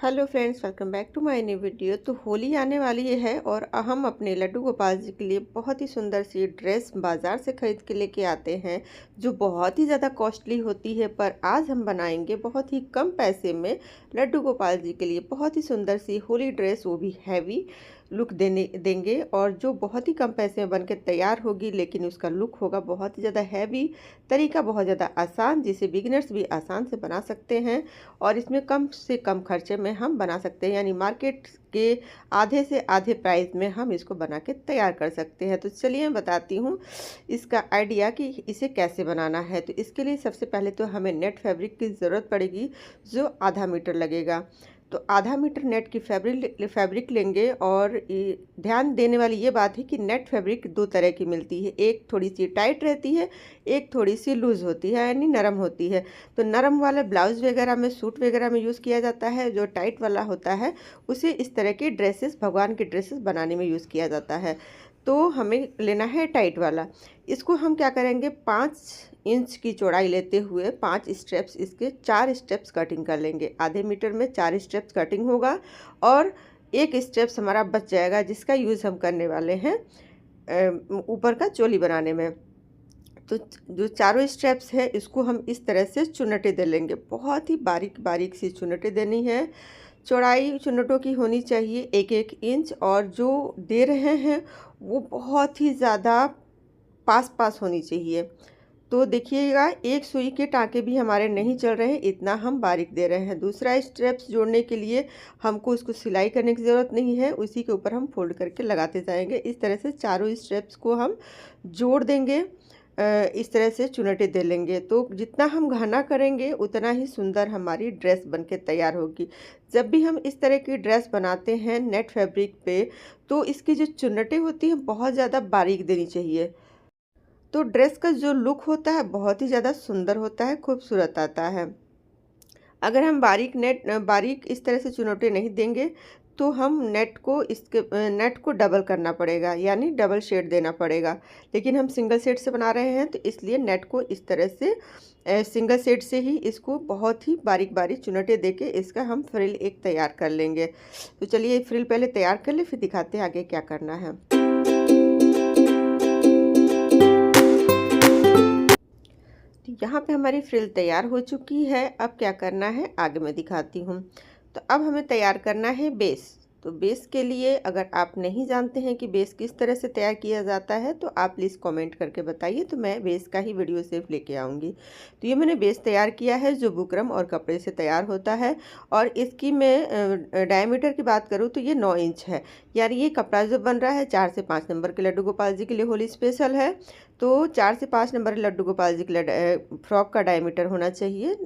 Hello friends, welcome back to my new video. तो होली आने वाली है और हम अपने लड्डू गोपाल जी के लिए बहुत ही सुंदर सी ड्रेस बाज़ार से ख़रीद के लेके आते हैं, जो बहुत ही ज़्यादा कॉस्टली होती है। पर आज हम बनाएंगे बहुत ही कम पैसे में लड्डू गोपाल जी के लिए बहुत ही सुंदर सी होली ड्रेस, वो भी हैवी लुक देंगे और जो बहुत ही कम पैसे में बन के तैयार होगी, लेकिन उसका लुक होगा बहुत ही ज़्यादा हैवी। तरीका बहुत ज़्यादा आसान, जिसे बिगिनर्स भी आसान से बना सकते हैं और इसमें कम से कम खर्चे में हम बना सकते हैं, यानी मार्केट के आधे से आधे प्राइस में हम इसको बना के तैयार कर सकते हैं। तो चलिए मैं बताती हूँ इसका आइडिया कि इसे कैसे बनाना है। तो इसके लिए सबसे पहले तो हमें नेट फैब्रिक की ज़रूरत पड़ेगी, जो आधा मीटर लगेगा। तो आधा मीटर नेट की फैब्रिक लेंगे। और ध्यान देने वाली ये बात है कि नेट फैब्रिक दो तरह की मिलती है, एक थोड़ी सी टाइट रहती है, एक थोड़ी सी लूज़ होती है, यानी नरम होती है। तो नरम वाला ब्लाउज़ वगैरह में, सूट वगैरह में यूज़ किया जाता है। जो टाइट वाला होता है उसे इस तरह की ड्रेसेस, भगवान की ड्रेसेस बनाने में यूज़ किया जाता है। तो हमें लेना है टाइट वाला। इसको हम क्या करेंगे, 5 इंच की चौड़ाई लेते हुए 5 स्टेप्स, इसके 4 स्टेप्स कटिंग कर लेंगे। आधे मीटर में 4 स्टेप्स कटिंग होगा और एक स्टेप्स हमारा बच जाएगा, जिसका यूज़ हम करने वाले हैं ऊपर का चोली बनाने में। तो जो चारों स्टेप्स है, इसको हम इस तरह से चुन्नटें दे लेंगे। बहुत ही बारीक बारीक सी चुन्नटें देनी है। चौड़ाई चुन्नटों की होनी चाहिए 1-1 इंच, और जो दे रहे हैं वो बहुत ही ज़्यादा पास पास होनी चाहिए। तो देखिएगा, एक सुई के टाँके भी हमारे नहीं चल रहे हैं, इतना हम बारीक दे रहे हैं। दूसरा स्टेप्स जोड़ने के लिए हमको उसको सिलाई करने की ज़रूरत नहीं है, उसी के ऊपर हम फोल्ड करके लगाते जाएंगे। इस तरह से चारों स्टेप्स को हम जोड़ देंगे। इस तरह से चुनटे दे लेंगे। तो जितना हम घना करेंगे उतना ही सुंदर हमारी ड्रेस बनके तैयार होगी। जब भी हम इस तरह की ड्रेस बनाते हैं नेट फैब्रिक पे, तो इसकी जो चुन्नटें होती हैं बहुत ज़्यादा बारीक देनी चाहिए। तो ड्रेस का जो लुक होता है बहुत ही ज़्यादा सुंदर होता है, खूबसूरत आता है। अगर हम बारीक इस तरह से चुनौती नहीं देंगे, तो हम नेट को डबल करना पड़ेगा, यानी डबल शेड देना पड़ेगा। लेकिन हम सिंगल शेड से बना रहे हैं, तो इसलिए नेट को इस तरह से सिंगल शेड से ही इसको बहुत ही बारीक बारीक चुनौती देके इसका हम फ्रिल एक तैयार कर लेंगे। तो चलिए फ्रिल पहले तैयार कर ले, फिर दिखाते हैं आगे क्या करना है। यहाँ पे हमारी फ्रिल तैयार हो चुकी है। अब क्या करना है आगे मैं दिखाती हूँ। तो अब हमें तैयार करना है बेस। तो बेस के लिए अगर आप नहीं जानते हैं कि बेस किस तरह से तैयार किया जाता है, तो आप प्लीज़ कमेंट करके बताइए, तो मैं बेस का ही वीडियो सिर्फ लेके आऊँगी। तो ये मैंने बेस तैयार किया है, जो बुकरम और कपड़े से तैयार होता है। और इसकी मैं डायमीटर की बात करूँ तो ये 9 इंच है। यानी ये कपड़ा जो बन रहा है 4 से 5 नंबर के लड्डू गोपाल जी के लिए होली स्पेशल है। तो 4 से 5 नंबर लड्डू गोपाल जी के फ्रॉक का डायमीटर होना चाहिए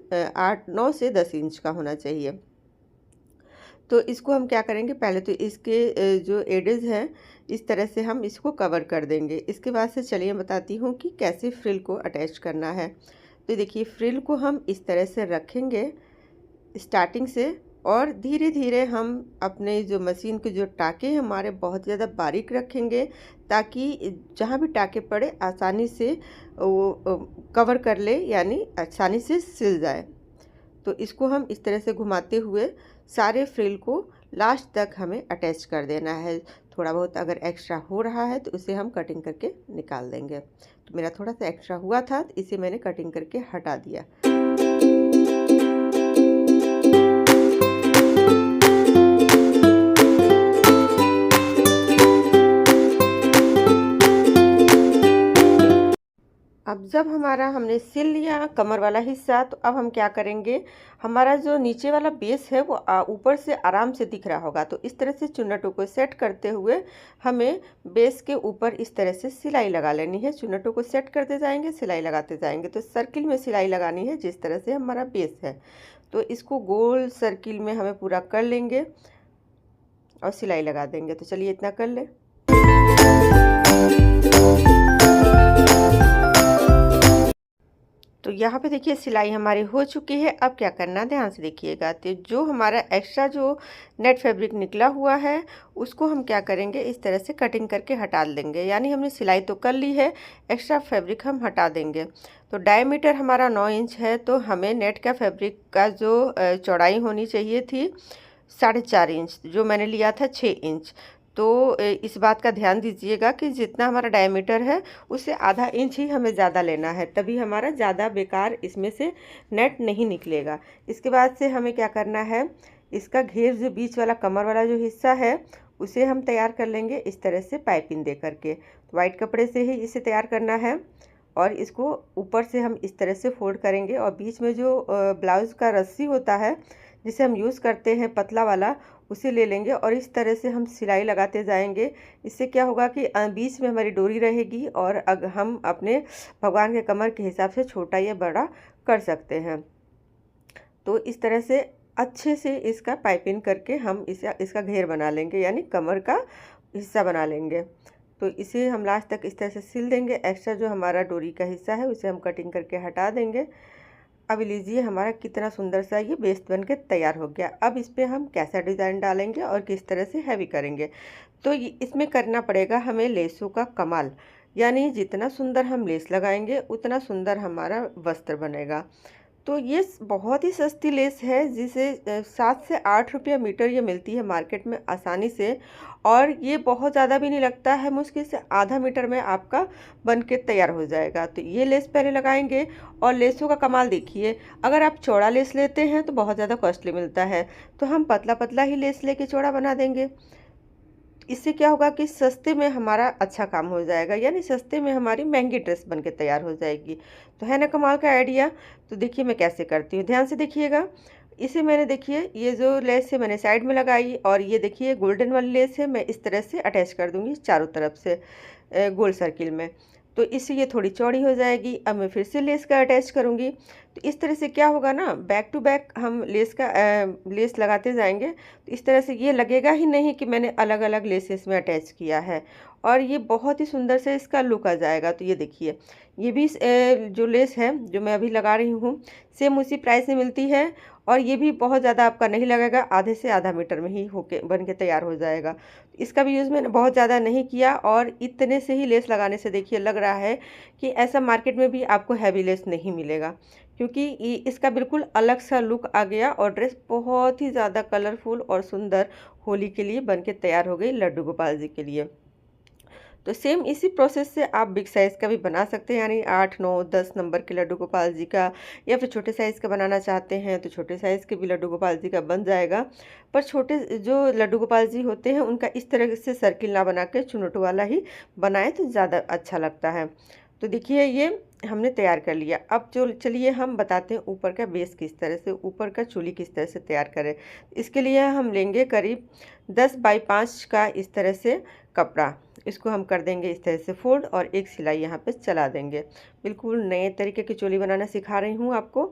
9 से 10 इंच का होना चाहिए। तो इसको हम क्या करेंगे, पहले तो इसके जो एडेज हैं इस तरह से हम इसको कवर कर देंगे। इसके बाद से चलिए बताती हूँ कि कैसे फ्रिल को अटैच करना है। तो देखिए, फ्रिल को हम इस तरह से रखेंगे स्टार्टिंग से, और धीरे धीरे हम अपने जो मशीन के जो टाँके हैं हमारे बहुत ज़्यादा बारीक रखेंगे, ताकि जहाँ भी टाँके पड़े आसानी से वो कवर कर ले, यानी आसानी से सिल जाए। तो इसको हम इस तरह से घुमाते हुए सारे फ्रिल को लास्ट तक हमें अटैच कर देना है। थोड़ा बहुत अगर एक्स्ट्रा हो रहा है तो उसे हम कटिंग करके निकाल देंगे। तो मेरा थोड़ा सा एक्स्ट्रा हुआ था, तो इसे मैंने कटिंग करके हटा दिया। अब जब हमने सिल लिया कमर वाला हिस्सा, तो अब हम क्या करेंगे, हमारा जो नीचे वाला बेस है वो ऊपर से आराम से दिख रहा होगा। तो इस तरह से चुन्नटों को सेट करते हुए हमें बेस के ऊपर इस तरह से सिलाई लगा लेनी है। चुन्नटों को सेट करते जाएंगे, सिलाई लगाते जाएंगे। तो सर्किल में सिलाई लगानी है, जिस तरह से हमारा बेस है। तो इसको गोल सर्किल में हमें पूरा कर लेंगे और सिलाई लगा देंगे। तो चलिए इतना कर ले। तो यहाँ पे देखिए सिलाई हमारी हो चुकी है। अब क्या करना, ध्यान से देखिएगा। तो जो हमारा एक्स्ट्रा जो नेट फैब्रिक निकला हुआ है, उसको हम क्या करेंगे, इस तरह से कटिंग करके हटा देंगे। यानी हमने सिलाई तो कर ली है, एक्स्ट्रा फैब्रिक हम हटा देंगे। तो डायमीटर हमारा 9 इंच है, तो हमें नेट का फैब्रिक का जो चौड़ाई होनी चाहिए थी 4.5 इंच, जो मैंने लिया था 6 इंच। तो इस बात का ध्यान दीजिएगा कि जितना हमारा डायमीटर है उससे आधा इंच ही हमें ज़्यादा लेना है, तभी हमारा ज़्यादा बेकार इसमें से नेट नहीं निकलेगा। इसके बाद से हमें क्या करना है, इसका घेर जो बीच वाला कमर वाला जो हिस्सा है उसे हम तैयार कर लेंगे इस तरह से पाइपिंग दे करके। तो वाइट कपड़े से ही इसे तैयार करना है और इसको ऊपर से हम इस तरह से फोल्ड करेंगे और बीच में जो ब्लाउज़ का रस्सी होता है जिसे हम यूज़ करते हैं पतला वाला, उसे ले लेंगे और इस तरह से हम सिलाई लगाते जाएंगे। इससे क्या होगा कि बीच में हमारी डोरी रहेगी और हम अपने भगवान के कमर के हिसाब से छोटा या बड़ा कर सकते हैं। तो इस तरह से अच्छे से इसका पाइपिंग करके हम इसका घेर बना लेंगे, यानी कमर का हिस्सा बना लेंगे। तो इसे हम लास्ट तक इस तरह से सिल देंगे। एक्स्ट्रा जो हमारा डोरी का हिस्सा है उसे हम कटिंग करके हटा देंगे। अब लीजिए हमारा कितना सुंदर सा ये वेस्ट बन के तैयार हो गया। अब इस पर हम कैसा डिज़ाइन डालेंगे और किस तरह से हैवी करेंगे, तो इसमें करना पड़ेगा हमें लेसों का कमाल, यानी जितना सुंदर हम लेस लगाएंगे उतना सुंदर हमारा वस्त्र बनेगा। तो ये बहुत ही सस्ती लेस है, जिसे 7 से 8 रुपया मीटर ये मिलती है मार्केट में आसानी से, और ये बहुत ज़्यादा भी नहीं लगता है, मुश्किल से आधा मीटर में आपका बन के तैयार हो जाएगा। तो ये लेस पहले लगाएंगे और लेसों का कमाल देखिए। अगर आप चौड़ा लेस लेते हैं तो बहुत ज़्यादा कॉस्टली मिलता है, तो हम पतला पतला ही लेस लेके चौड़ा बना देंगे। इससे क्या होगा कि सस्ते में हमारा अच्छा काम हो जाएगा, यानी सस्ते में हमारी महंगी ड्रेस बन के तैयार हो जाएगी। तो है ना कमाल का आइडिया। तो देखिए मैं कैसे करती हूँ, ध्यान से देखिएगा। इसे मैंने देखिए ये जो लेस है मैंने साइड में लगाई, और ये देखिए गोल्डन वाली लेस है, मैं इस तरह से अटैच कर दूँगी चारों तरफ से गोल सर्किल में। तो इससे ये थोड़ी चौड़ी हो जाएगी। अब मैं फिर से लेस का अटैच करूँगी। तो इस तरह से क्या होगा ना, बैक टू बैक हम लेस लगाते जाएंगे। तो इस तरह से ये लगेगा ही नहीं कि मैंने अलग अलग लेसेस में अटैच किया है, और ये बहुत ही सुंदर से इसका लुक आ जाएगा। तो ये देखिए ये भी जो लेस है जो मैं अभी लगा रही हूँ सेम उसी प्राइस में मिलती है, और ये भी बहुत ज़्यादा आपका नहीं लगेगा, आधे से आधा मीटर में ही होके बन के तैयार हो जाएगा। इसका भी यूज़ मैंने बहुत ज़्यादा नहीं किया, और इतने से ही लेस लगाने से देखिए लग रहा है कि ऐसा मार्केट में भी आपको हैवी लेस नहीं मिलेगा, क्योंकि इसका बिल्कुल अलग सा लुक आ गया और ड्रेस बहुत ही ज़्यादा कलरफुल और सुंदर होली के लिए बन के तैयार हो गई लड्डू गोपाल जी के लिए। तो सेम इसी प्रोसेस से आप बिग साइज़ का भी बना सकते हैं, यानी 8, 9, 10 नंबर के लड्डू गोपाल जी का, या फिर छोटे साइज़ का बनाना चाहते हैं तो छोटे साइज़ के भी लड्डू गोपाल जी का बन जाएगा। पर छोटे जो लड्डू गोपाल जी होते हैं उनका इस तरह से सर्किल ना बना के चुनट वाला ही बनाए तो ज़्यादा अच्छा लगता है। तो देखिए ये हमने तैयार कर लिया। अब जो चलिए हम बताते हैं ऊपर का बेस किस तरह से, ऊपर का चोली किस तरह से तैयार करें। इसके लिए हम लेंगे करीब 10 बाई 5 का इस तरह से कपड़ा। इसको हम कर देंगे इस तरह से फोल्ड और एक सिलाई यहाँ पे चला देंगे। बिल्कुल नए तरीके की चोली बनाना सिखा रही हूँ आपको।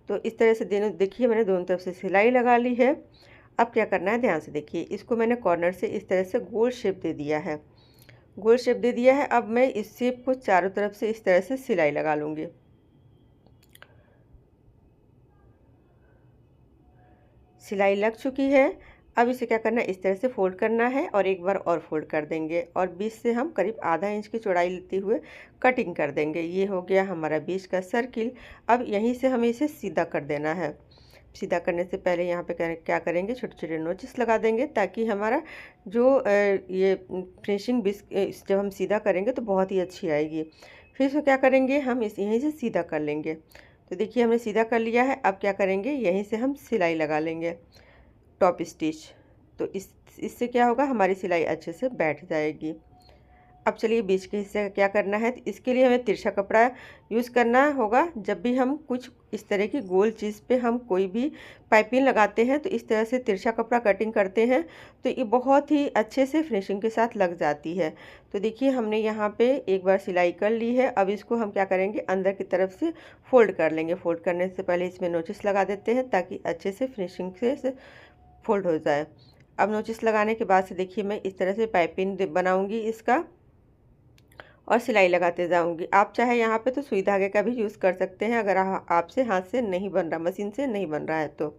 तो इस तरह से देखिए मैंने दोनों तरफ से सिलाई लगा ली है। अब क्या करना है ध्यान से देखिए, इसको मैंने कॉर्नर से इस तरह से गोल शेप दे दिया है, गोल शेप दे दिया है। अब मैं इस शेप को चारों तरफ से इस तरह से सिलाई लगा लूँगी। सिलाई लग चुकी है। अब इसे क्या करना है, इस तरह से फोल्ड करना है और एक बार और फोल्ड कर देंगे, और बीच से हम करीब आधा इंच की चौड़ाई लेते हुए कटिंग कर देंगे। ये हो गया हमारा बीच का सर्किल। अब यहीं से हमें इसे सीधा कर देना है। सीधा करने से पहले यहाँ पे क्या करेंगे, छोटे छोटे नोचेस लगा देंगे, ताकि हमारा जो ये फिनिशिंग जब हम सीधा करेंगे तो बहुत ही अच्छी आएगी। फिर इसको क्या करेंगे, हम यहीं से सीधा कर लेंगे। तो देखिए हमने सीधा कर लिया है। अब क्या करेंगे, यहीं से हम सिलाई लगा लेंगे टॉप स्टिच। तो इससे क्या होगा, हमारी सिलाई अच्छे से बैठ जाएगी। अब चलिए बीच के हिस्से का क्या करना है। तो इसके लिए हमें तिरछा कपड़ा यूज़ करना होगा। जब भी हम कुछ इस तरह की गोल चीज़ पे हम कोई भी पाइपिंग लगाते हैं तो इस तरह से तिरछा कपड़ा कटिंग करते हैं, तो ये बहुत ही अच्छे से फिनिशिंग के साथ लग जाती है। तो देखिए हमने यहाँ पे एक बार सिलाई कर ली है। अब इसको हम क्या करेंगे, अंदर की तरफ से फोल्ड कर लेंगे। फोल्ड करने से पहले इसमें नोचिस लगा देते हैं, ताकि अच्छे से फिनिशिंग से फोल्ड हो जाए। अब नोचिस लगाने के बाद से देखिए मैं इस तरह से पाइपिंग बनाऊंगी इसका, और सिलाई लगाते जाऊंगी। आप चाहे यहाँ पे तो सुई धागे का भी यूज़ कर सकते हैं, अगर आपसे हाथ से नहीं बन रहा, मशीन से नहीं बन रहा है तो।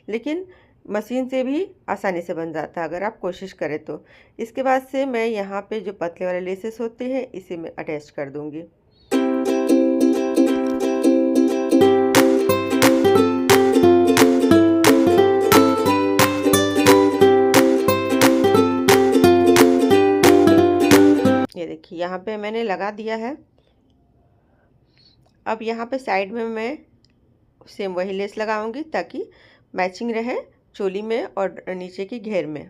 लेकिन मशीन से भी आसानी से बन जाता है अगर आप कोशिश करें तो। इसके बाद से मैं यहाँ पे जो पतले वाले लेसेस होते हैं इसे मैं अटैच कर दूँगी। यहाँ पे मैंने लगा दिया है। अब यहाँ पे साइड में मैं सेम वही लेस लगाऊंगी ताकि मैचिंग रहे चोली में और नीचे की घेर में।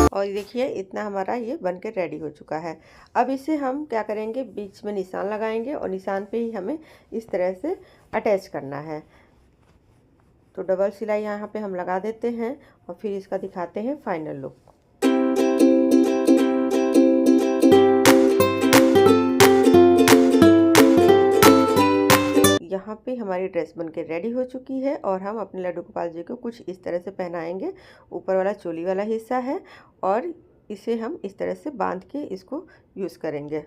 और देखिए इतना हमारा ये बनकर रेडी हो चुका है। अब इसे हम क्या करेंगे, बीच में निशान लगाएंगे और निशान पे ही हमें इस तरह से अटैच करना है। तो डबल सिलाई यहाँ पे हम लगा देते हैं और फिर इसका दिखाते हैं फाइनल लुक। यहाँ पे हमारी ड्रेस बनके रेडी हो चुकी है और हम अपने लड्डू गोपाल जी को कुछ इस तरह से पहनाएंगे। ऊपर वाला चोली वाला हिस्सा है और इसे हम इस तरह से बांध के इसको यूज़ करेंगे।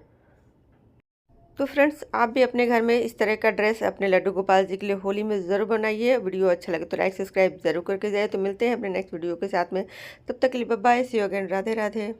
तो फ्रेंड्स, आप भी अपने घर में इस तरह का ड्रेस अपने लड्डू गोपाल जी के लिए होली में ज़रूर बनाइए। वीडियो अच्छा लगे तो लाइक सब्सक्राइब ज़रूर करके जाए। तो मिलते हैं अपने नेक्स्ट वीडियो के साथ में, तब तक के लिए bye bye, see you again, Radhe Radhe.